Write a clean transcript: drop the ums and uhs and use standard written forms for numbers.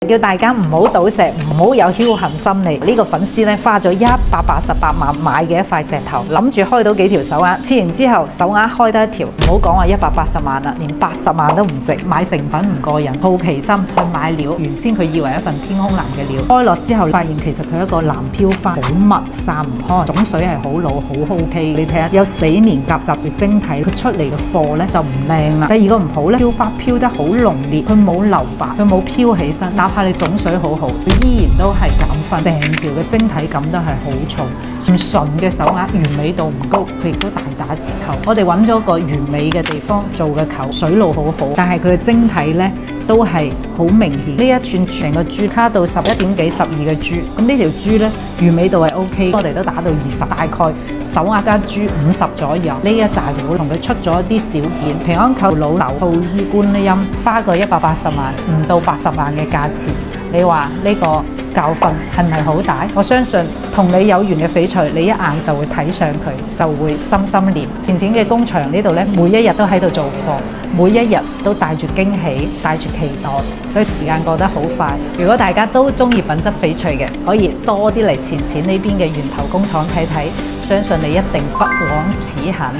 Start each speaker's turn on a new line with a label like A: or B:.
A: 叫大家唔好賭石，唔好有僥倖心理。呢個粉絲咧花咗188萬買嘅一塊石頭，諗住開到幾條手鐲，切完之後手鐲開得一條，唔好講話180萬啦，連80萬都唔值。買成品唔過癮，好奇心去買料，原先佢以為一份天空藍嘅料，開落之後發現其實佢一個藍飄花，好密散唔開，種水係好老好 OK。你睇下有死年夾雜住晶體，佢出嚟嘅貨咧就唔靚啦。第二個唔好咧，飄花飄得好濃烈，佢冇留白，佢冇飄起身，哪怕你種水好好，佢依然都係減分，成條嘅晶體感都係好重。純嘅手鐲完美度唔高，佢亦都大打折扣。我哋揾咗個完美嘅地方做嘅球，水路好好，但係佢嘅晶體呢都係好明顯。呢一串成個珠卡到11點幾12嘅珠，咁呢條珠呢完美度係 OK， 我哋都打到20，大概手鐲加珠50左右。呢一紮料同佢出咗一啲小件，平安扣老豆素衣觀音花過180萬，唔到80萬嘅價錢。你話呢個教訓係唔係好大？我相信同你有緣嘅翡翠，你一眼就會睇上佢，就會心心念。前錢嘅工場呢度呢，每一日都喺度做貨，每一日都帶住驚喜，帶住期待，所以時間過得好快。如果大家都中意品質翡翠嘅，可以多啲嚟前錢呢邊嘅源頭工廠睇睇，相信你一定不枉此行。